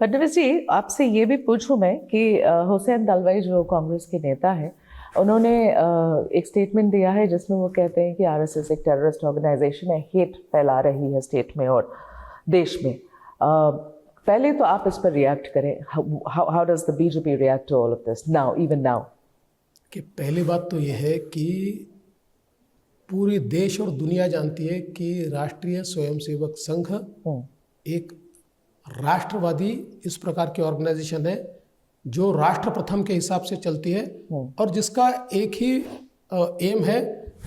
फडणवीस जी, आपसे ये भी पूछूं मैं कि हुसैन दलवाई जो कांग्रेस के नेता है, उन्होंने एक स्टेटमेंट दिया है जिसमें वो कहते हैं कि आरएसएस एक टेररिस्ट ऑर्गेनाइजेशन है, हेट फैला रही है स्टेट में और देश में। पहले तो आप इस पर रिएक्ट करें। How does the BJP react to all of this now, even now? कि पहली बात तो यह है कि पूरी देश और दुनिया जानती है कि राष्ट्रीय स्वयंसेवक संघ एक राष्ट्रवादी इस प्रकार की ऑर्गेनाइजेशन है जो राष्ट्र प्रथम के हिसाब से चलती है और जिसका एक ही एम है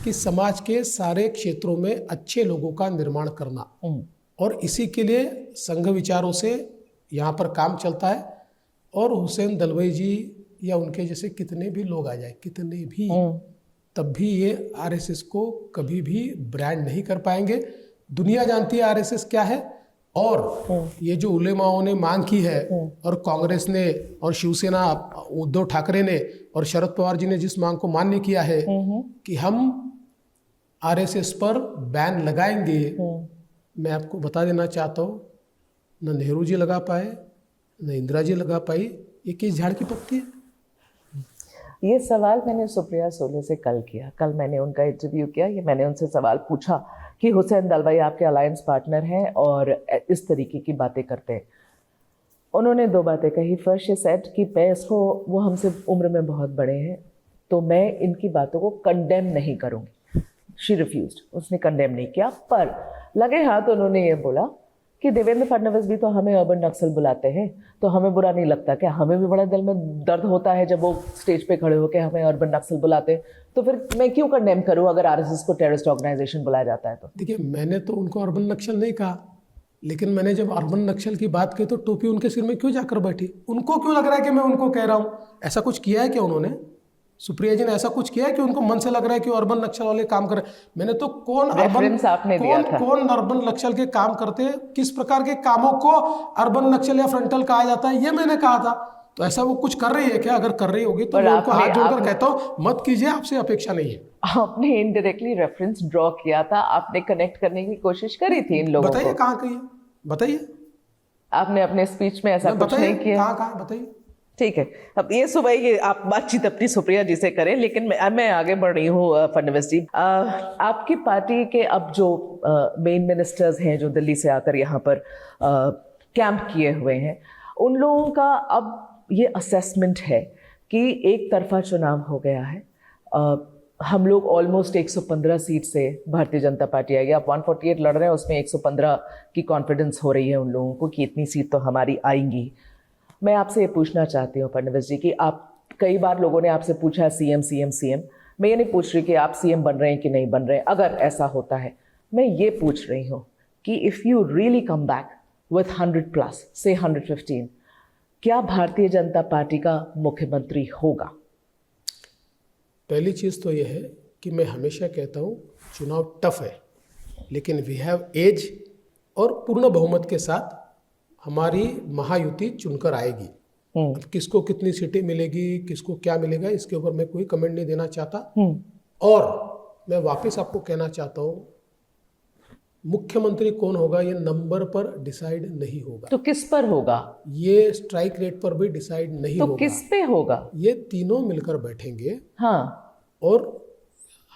कि समाज के सारे क्षेत्रों में अच्छे लोगों का निर्माण करना, और इसी के लिए संघ विचारों से यहाँ पर काम चलता है। और हुसैन दलवाई जी या उनके जैसे कितने भी लोग आ जाए, कितने भी, तब भी ये आरएसएस को कभी भी ब्रांड नहीं कर पाएंगे। दुनिया जानती है आरएसएस क्या है, और ये जो उलेमाओं ने मांग की है और कांग्रेस ने और शिवसेना उद्धव ठाकरे ने और शरद पवार जी ने जिस मांग को मान्य किया है कि हम आरएसएस पर बैन लगाएंगे, मैं आपको बता देना चाहता हूँ, न नेहरू जी लगा पाए, न इंदिरा जी लगा पाई। ये किस झाड़ की पत्ती है? ये सवाल मैंने सुप्रिया सोले से कल किया। कल मैंने उनका इंटरव्यू किया। ये मैंने उनसे सवाल पूछा कि हुसैन दलवाई आपके अलायंस पार्टनर हैं और इस तरीके की बातें करते हैं। उन्होंने दो बातें कही। फर्स्ट ये सेट कि मैं इसको, वो हमसे उम्र में बहुत बड़े हैं तो मैं इनकी बातों को कंडेम नहीं करूँगी। शी रिफ्यूज्ड, उसने कंडेम नहीं किया। पर लगे हाथ उन्होंने ये बोला कि देवेंद्र फडणवीस भी तो हमें अर्बन नक्सल बुलाते हैं, तो हमें बुरा नहीं लगता क्या? हमें भी बड़ा दिल में दर्द होता है जब वो स्टेज पे खड़े होकर हमें अर्बन नक्सल बुलाते हैं, तो फिर मैं क्यों कंडेम करूं अगर आरएसएस को टेररिस्ट ऑर्गेनाइजेशन बुलाया जाता है तो? देखिए, मैंने तो उनको अर्बन नक्सल नहीं कहा, लेकिन मैंने जब अर्बन नक्सल की बात की तो टोपी उनके सिर में क्यों जाकर बैठी? उनको क्यों लग रहा है कि मैं उनको कह रहा हूँ? ऐसा कुछ किया है क्या उन्होंने? सुप्रिया जी ने ऐसा कुछ किया है कि उनको मन से लग रहा है कि अर्बन नक्सल वाले काम कर रहे हैं? मैंने तो कौन अर्बन नक्सल के काम करते हैं, किस प्रकार के कामों को अर्बन नक्सल या फ्रंटल कहा जाता है, ये मैंने कहा था। तो ऐसा वो कुछ कर रही है क्या? अगर कर रही होगी तो मैं उनको हाथ जोड़कर कहता हूँ मत कीजिए, आपसे अपेक्षा नहीं है। आपने इनडायरेक्टली रेफरेंस ड्रॉ किया था, आपने कनेक्ट करने की कोशिश करी थी इन लोगों को। बताइए कहाँ कही है, बताइए। आपने अपने स्पीच में ऐसा कुछ नहीं किया। कहाँ बताइए। ठीक है, अब ये सुबह ये आप बातचीत अपनी सुप्रिया जी से करें, लेकिन मैं आगे बढ़ रही हूँ। फडणवीस जी, आपकी पार्टी के अब जो मेन मिनिस्टर्स हैं जो दिल्ली से आकर यहाँ पर कैंप किए हुए हैं, उन लोगों का अब ये असेसमेंट है कि एक तरफा चुनाव हो गया है। हम लोग ऑलमोस्ट 115 सीट से भारतीय जनता पार्टी आएगी। आप 148 लड़ रहे हैं, उसमें 115 की कॉन्फिडेंस हो रही है उन लोगों को कि इतनी सीट तो हमारी आएंगी। मैं आपसे ये पूछना चाहती हूँ फडणवीस जी कि आप, कई बार लोगों ने आपसे पूछा है सीएम सीएम सीएम। मैं ये नहीं पूछ रही कि आप सीएम बन रहे हैं कि नहीं बन रहे हैं, अगर ऐसा होता है। मैं ये पूछ रही हूँ कि if you really come back with 100+, से 115, क्या भारतीय जनता पार्टी का मुख्यमंत्री होगा? पहली चीज़ तो यह है कि मैं हमेशा कहता हूँ चुनाव टफ है, लेकिन वी हैव एज, और पूर्ण बहुमत के साथ हमारी महायुति चुनकर आएगी। अब किसको कितनी सीटें मिलेगी, किसको क्या मिलेगा, इसके ऊपर मैं कोई कमेंट नहीं देना चाहता। और मैं वापस आपको कहना चाहता हूँ, मुख्यमंत्री कौन होगा ये नंबर पर डिसाइड नहीं होगा। तो किस पर होगा? ये स्ट्राइक रेट पर भी डिसाइड नहीं तो होगा। किस पे होगा? ये तीनों मिलकर बैठेंगे। हाँ, और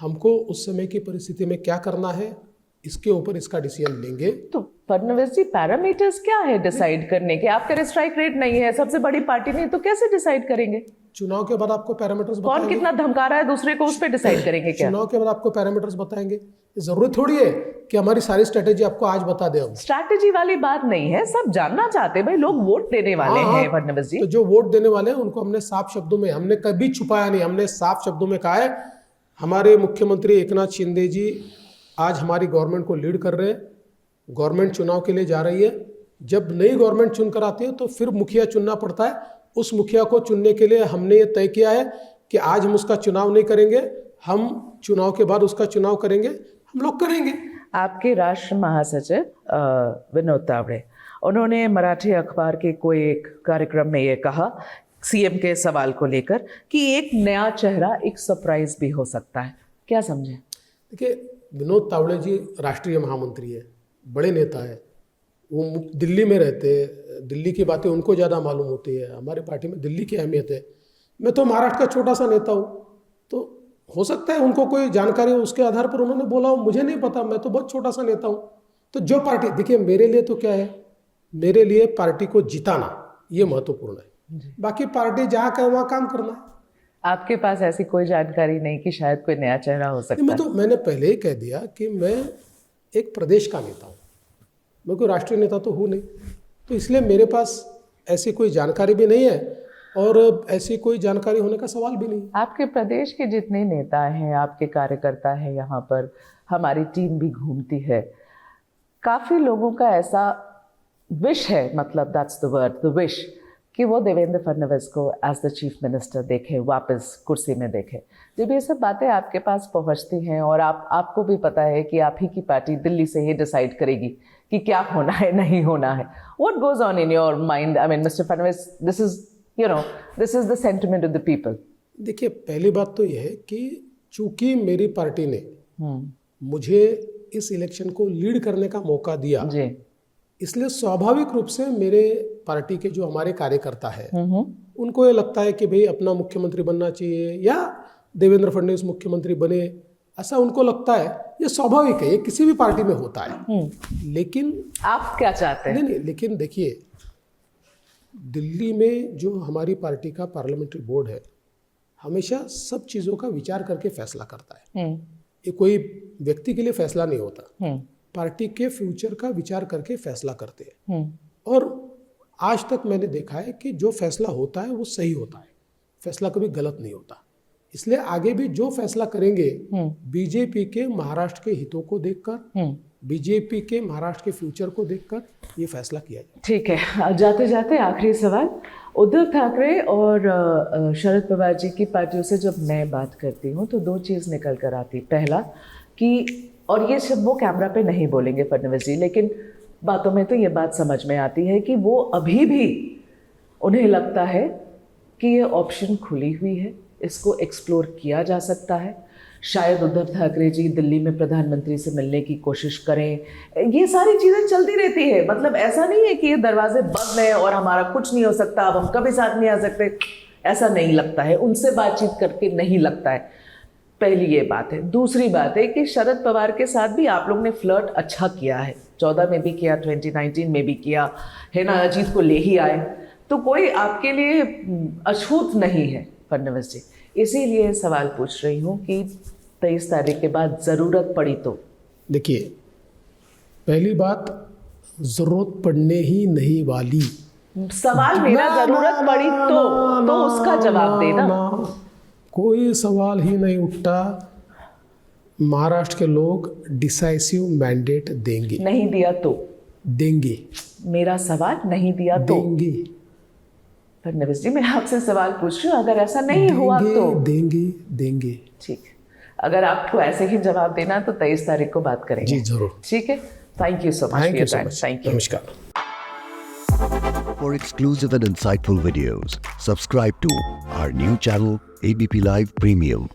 हमको उस समय की परिस्थिति में क्या करना है, इसके ऊपर इसका डिसीजन लेंगे। तो फडणवीस जी, पैरामीटर्स क्या है डिसाइड करने के? आपका स्ट्राइक रेट नहीं है, सबसे बड़ी पार्टी नहीं, तो कैसे डिसाइड करेंगे? चुनाव के बाद आपको पैरामीटर्स कौन बताएंगे। कितना धमका रहा है दूसरे को, उस पर डिसाइड करेंगे क्या? चुनाव के बाद आपको पैरामीटर्स बताएंगे। जरूरी थोड़ी है कि हमारी सारी स्ट्रेटेजी आपको आज बता दें। हम स्ट्रैटेजी वाली बात नहीं है, सब जानना चाहते हैं भाई, लोग वोट देने वाले हैं फडणवीस जी। तो जो वोट देने वाले हैं उनको हमने साफ शब्दों में, हमने कभी छुपाया नहीं, हमने साफ शब्दों में कहा है हमारे मुख्यमंत्री एकनाथ शिंदे जी आज हमारी गवर्नमेंट को लीड कर रहे हैं। गवर्नमेंट चुनाव के लिए जा रही है। जब नई गवर्नमेंट चुनकर आती है तो फिर मुखिया चुनना पड़ता है। उस मुखिया को चुनने के लिए हमने ये तय किया है कि आज हम उसका चुनाव नहीं करेंगे, हम चुनाव के बाद उसका चुनाव करेंगे। हम लोग करेंगे। आपके राष्ट्र महासचिव विनोद तावड़े, उन्होंने मराठी अखबार के कोई एक कार्यक्रम में ये कहा सीएम के सवाल को लेकर कि एक नया चेहरा, एक सरप्राइज भी हो सकता है। क्या समझे? देखिए, विनोद तावड़े जी राष्ट्रीय महामंत्री है, बड़े नेता है, वो दिल्ली में रहते हैं, दिल्ली की बातें उनको ज़्यादा मालूम होती है। हमारे पार्टी में दिल्ली की अहमियत है। मैं तो महाराष्ट्र का छोटा सा नेता हूँ, तो हो सकता है उनको कोई जानकारी हो, उसके आधार पर उन्होंने बोला हो, मुझे नहीं पता, मैं तो बहुत छोटा सा नेता हूँ। तो जो पार्टी, देखिए मेरे लिए तो क्या है, मेरे लिए पार्टी को जिताना ये महत्वपूर्ण है, बाकी पार्टी जहाँ कहे वहाँ काम करना है। आपके पास ऐसी कोई जानकारी नहीं कि शायद कोई नया चेहरा हो सकता है? मैंने पहले ही कह दिया कि मैं एक प्रदेश का नेता हूँ, मैं कोई राष्ट्रीय नेता तो हूँ नहीं, तो इसलिए मेरे पास ऐसी कोई जानकारी भी नहीं है और ऐसी कोई जानकारी होने का सवाल भी नहीं। आपके प्रदेश के जितने नेता हैं, आपके कार्यकर्ता हैं, यहाँ पर हमारी टीम भी घूमती है, काफ़ी लोगों का ऐसा विश है, मतलब that's the word, the wish, कि वो देवेंद्र फडणवीस को एज द चीफ मिनिस्टर देखें, वापस कुर्सी में देखें। जब ये सब बातें आपके पास पहुंचती हैं और आपको भी पता है कि आप ही की पार्टी दिल्ली से ही डिसाइड करेगी कि क्या होना है, नहीं होना है, what goes on in your mind? I mean mister Fadnavis, this is the sentiment of the people. देखिए, पहली बात तो यह है कि चूंकि मेरी पार्टी ने मुझे इस इलेक्शन को लीड करने का मौका दिया जी, इसलिए स्वाभाविक रूप से मेरे पार्टी के जो हमारे कार्यकर्ता है उनको ये लगता है कि भाई अपना मुख्यमंत्री बनना चाहिए या देवेंद्र फडणवीस मुख्यमंत्री बने, ऐसा उनको लगता है। ये स्वाभाविक है, ये किसी भी पार्टी में होता है। लेकिन आप क्या चाहते हैं? नहीं, लेकिन देखिए, दिल्ली में जो हमारी पार्टी का पार्लियामेंट्री बोर्ड है हमेशा सब चीज़ों का विचार करके फैसला करता है। ये कोई व्यक्ति के लिए फैसला नहीं होता, पार्टी के फ्यूचर का विचार करके फैसला करते हैं। और आज तक मैंने देखा है कि जो फैसला होता है वो सही होता है, फैसला कभी गलत नहीं होता। इसलिए आगे भी जो फैसला करेंगे बीजेपी के महाराष्ट्र के हितों को देखकर, बीजेपी के महाराष्ट्र के फ्यूचर को देखकर ये फैसला किया जाए। ठीक है, जाते जाते आखिरी सवाल, उद्धव ठाकरे और शरद पवार जी की पार्टियों से जब मैं बात करती हूँ तो दो चीज़ निकल कर आती। पहला कि, और ये सब वो कैमरा पे नहीं बोलेंगे फडणवीस जी, लेकिन बातों में तो ये बात समझ में आती है कि वो अभी भी, उन्हें लगता है कि ये ऑप्शन खुली हुई है, इसको एक्सप्लोर किया जा सकता है। शायद उद्धव ठाकरे जी दिल्ली में प्रधानमंत्री से मिलने की कोशिश करें, ये सारी चीज़ें चलती रहती है। मतलब ऐसा नहीं है कि ये दरवाजे बंद हैं और हमारा कुछ नहीं हो सकता, अब हम कभी साथ नहीं आ सकते, ऐसा नहीं लगता है। उनसे बातचीत करके नहीं लगता है। पहली ये बात है। दूसरी बात है कि शरद पवार के साथ भी आप लोग ने फ्लर्ट अच्छा किया है, 14 में भी किया, 2019 में भी किया है ना, अजीत को ले ही आए, तो कोई आपके लिए अछूत नहीं है फडणवीस जी। इसीलिए सवाल पूछ रही हूँ कि 23 तारीख के बाद ज़रूरत पड़ी तो? देखिए, पहली बात, ज़रूरत पड़ने ही नहीं वाली। सवाल मेरा ज़रूरत पड़ी तो उसका जवाब देना। कोई सवाल ही नहीं उठता। महाराष्ट्र के लोग डिसाइसिव मैंडेट देंगे। नहीं दिया तो? देंगे। मेरा सवाल, नहीं दिया तो? देंगे। फडणवीस जी, मैं आपसे सवाल पूछ रही हूँ, अगर ऐसा नहीं हुआ तो? देंगे। ठीक, अगर आपको ऐसे ही जवाब देना तो 23 तारीख को बात करेंगे। जी जरूर। ठीक है, thank you so much. Thank you. नमस्कार। For exclusive and insightful videos, subscribe to our new channel ABP Live Premium.